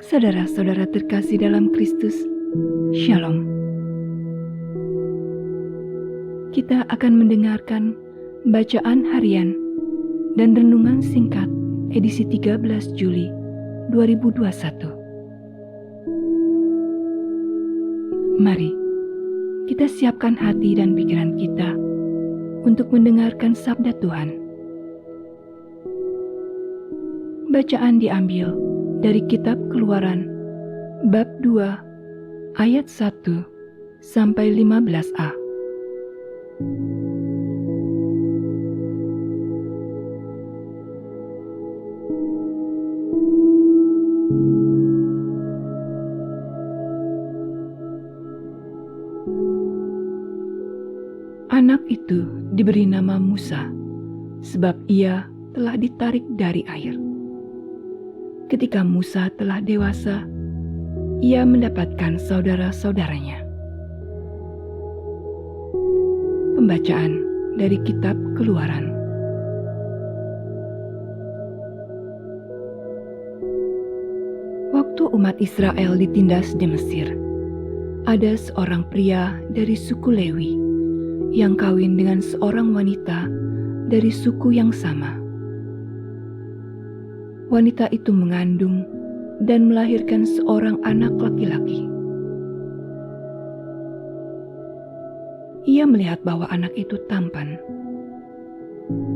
Saudara-saudara terkasih dalam Kristus, Shalom. Kita akan mendengarkan bacaan harian dan renungan singkat edisi 13 Juli 2021. Mari kita siapkan hati dan pikiran kita untuk mendengarkan sabda Tuhan. Bacaan diambil dari kitab Keluaran bab 2 ayat 1 sampai 15a. Anak itu diberi nama Musa, sebab ia telah ditarik dari air. Ketika Musa telah dewasa, ia mendapatkan saudara-saudaranya. Pembacaan dari kitab Keluaran. Waktu umat Israel ditindas di Mesir, ada seorang pria dari suku Lewi yang kawin dengan seorang wanita dari suku yang sama. Wanita itu mengandung dan melahirkan seorang anak laki-laki. Ia melihat bahwa anak itu tampan,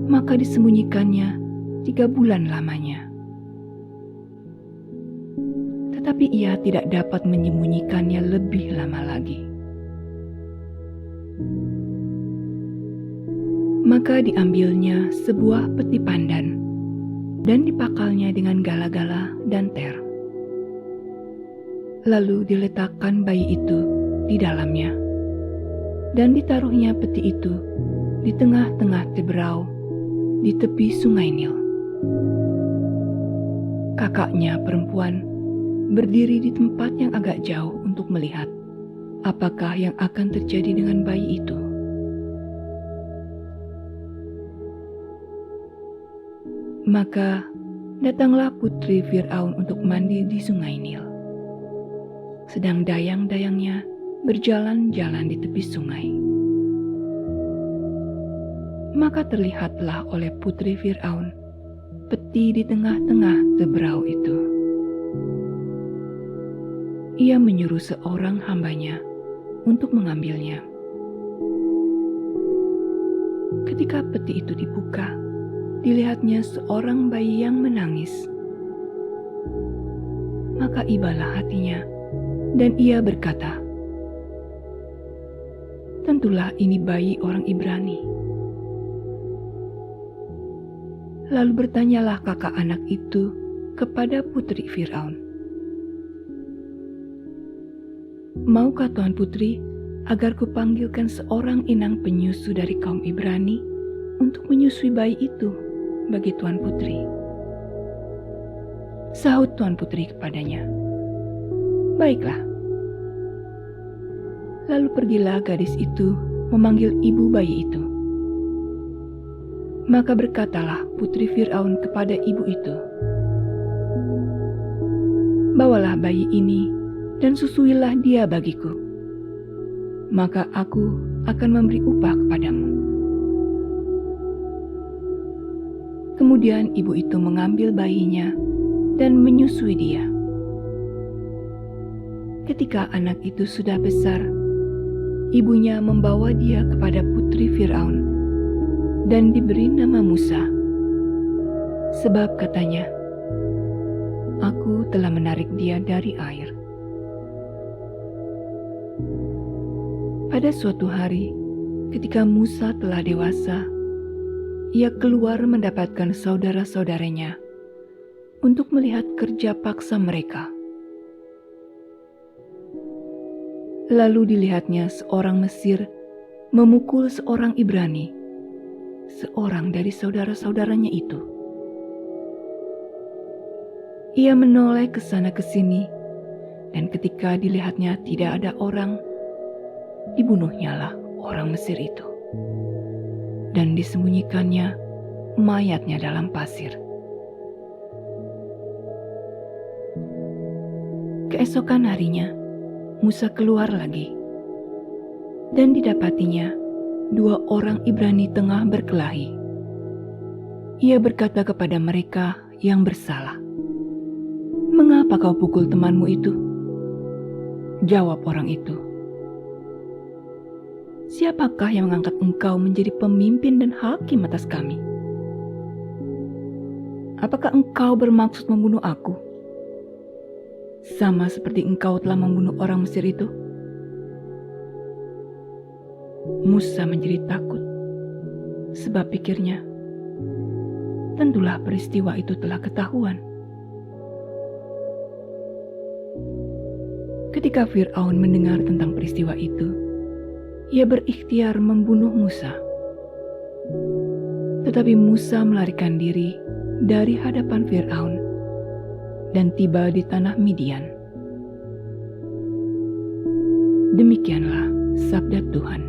maka disembunyikannya 3 bulan lamanya. Tetapi ia tidak dapat menyembunyikannya lebih lama lagi. Maka diambilnya sebuah peti pandan dan dipakalnya dengan gala-gala dan ter. Lalu diletakkan bayi itu di dalamnya, dan ditaruhnya peti itu di tengah-tengah teberau di tepi sungai Nil. Kakaknya perempuan berdiri di tempat yang agak jauh untuk melihat apakah yang akan terjadi dengan bayi itu. Maka datanglah putri Fir'aun untuk mandi di sungai Nil. Sedang dayang-dayangnya berjalan-jalan di tepi sungai. Maka terlihatlah oleh putri Fir'aun peti di tengah-tengah teberau itu. Ia menyuruh seorang hambanya untuk mengambilnya. Ketika peti itu dibuka, dilihatnya seorang bayi yang menangis. Maka ibalah hatinya, dan ia berkata, "Tentulah ini bayi orang Ibrani." Lalu bertanyalah kakak anak itu kepada putri Fir'aun, "Maukah Tuan Putri agar kupanggilkan seorang inang penyusu dari kaum Ibrani untuk menyusui bayi itu bagi Tuan Putri?" Sahut Tuan Putri kepadanya, "Baiklah." Lalu pergilah gadis itu memanggil ibu bayi itu. Maka berkatalah putri Fir'aun kepada ibu itu, "Bawalah bayi ini dan susuilah dia bagiku, maka aku akan memberi upah kepadamu." Kemudian ibu itu mengambil bayinya dan menyusui dia. Ketika anak itu sudah besar, ibunya membawa dia kepada putri Fir'aun dan diberi nama Musa, sebab katanya, "Aku telah menarik dia dari air." Pada suatu hari, ketika Musa telah dewasa, ia keluar mendapatkan saudara-saudaranya untuk melihat kerja paksa mereka. Lalu dilihatnya seorang Mesir memukul seorang Ibrani, seorang dari saudara-saudaranya itu. Ia menoleh ke sana ke sini, dan ketika dilihatnya tidak ada orang, dibunuhnyalah orang Mesir itu, dan disembunyikannya mayatnya dalam pasir. Keesokan harinya, Musa keluar lagi, dan didapatinya 2 orang Ibrani tengah berkelahi. Ia berkata kepada mereka yang bersalah, "Mengapa kau pukul temanmu itu?" Jawab orang itu, "Siapakah yang mengangkat engkau menjadi pemimpin dan hakim atas kami? Apakah engkau bermaksud membunuh aku, sama seperti engkau telah membunuh orang Mesir itu?" Musa menjadi takut, sebab pikirnya, tentulah peristiwa itu telah ketahuan. Ketika Fir'aun mendengar tentang peristiwa itu, ia berikhtiar membunuh Musa. Tetapi Musa melarikan diri dari hadapan Fir'aun dan tiba di tanah Midian. Demikianlah sabda Tuhan.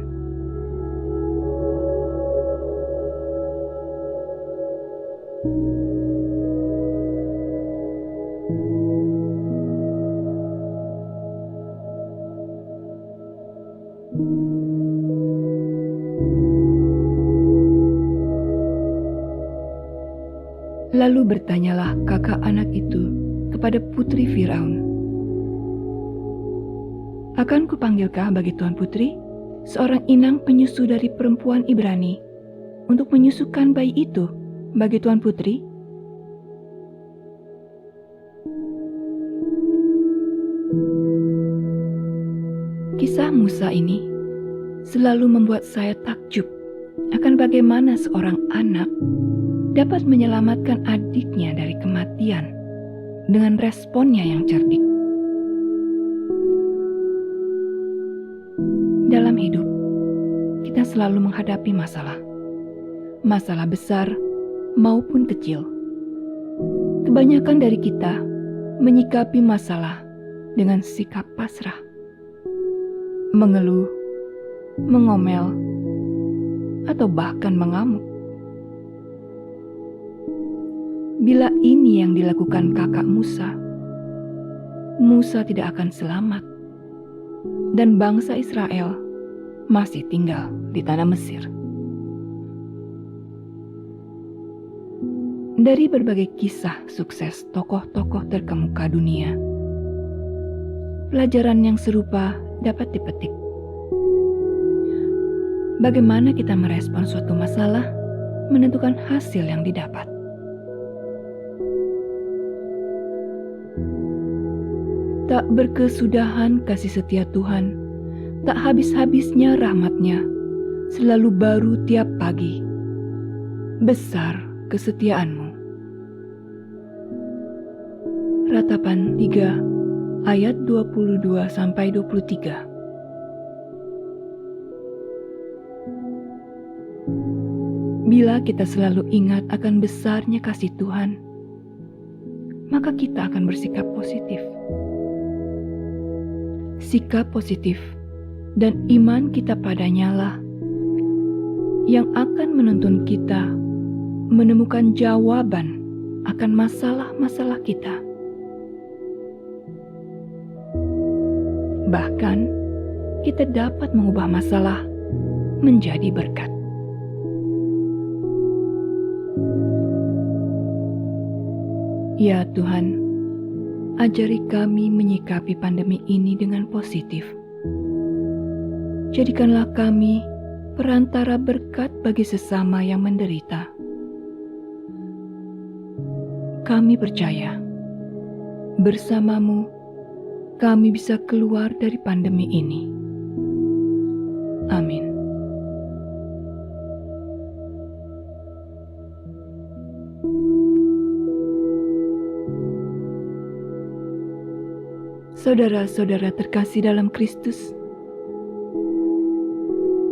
Lalu bertanyalah kakak anak itu kepada putri Firaun, "Akan kupanggilkah bagi Tuan Putri seorang inang penyusu dari perempuan Ibrani untuk menyusukan bayi itu bagi Tuan Putri?" Kisah Musa ini selalu membuat saya takjub akan bagaimana seorang anak dapat menyelamatkan adiknya dari kematian dengan responnya yang cerdik. Dalam hidup, kita selalu menghadapi masalah besar maupun kecil. Kebanyakan dari kita menyikapi masalah dengan sikap pasrah, mengeluh, mengomel, atau bahkan mengamuk. Bila ini yang dilakukan kakak Musa, Musa tidak akan selamat, dan bangsa Israel masih tinggal di tanah Mesir. Dari berbagai kisah sukses tokoh-tokoh terkemuka dunia, pelajaran yang serupa dapat dipetik. Bagaimana kita merespon suatu masalah menentukan hasil yang didapat. Tak berkesudahan kasih setia Tuhan, tak habis-habisnya rahmat-Nya, selalu baru tiap pagi. Besar kesetiaan-Mu. Ratapan 3 ayat 22-23. Bila kita selalu ingat akan besarnya kasih Tuhan, maka kita akan bersikap positif. Sikap positif dan iman kita padanya lah yang akan menuntun kita menemukan jawaban akan masalah-masalah kita. Bahkan, kita dapat mengubah masalah menjadi berkat. Ya Tuhan, ajari kami menyikapi pandemi ini dengan positif. Jadikanlah kami perantara berkat bagi sesama yang menderita. Kami percaya, bersama-Mu kami bisa keluar dari pandemi ini. Amin. Saudara-saudara terkasih dalam Kristus,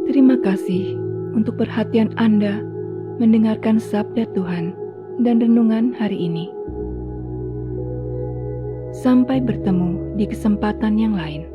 terima kasih untuk perhatian Anda mendengarkan sabda Tuhan dan renungan hari ini. Sampai bertemu di kesempatan yang lain.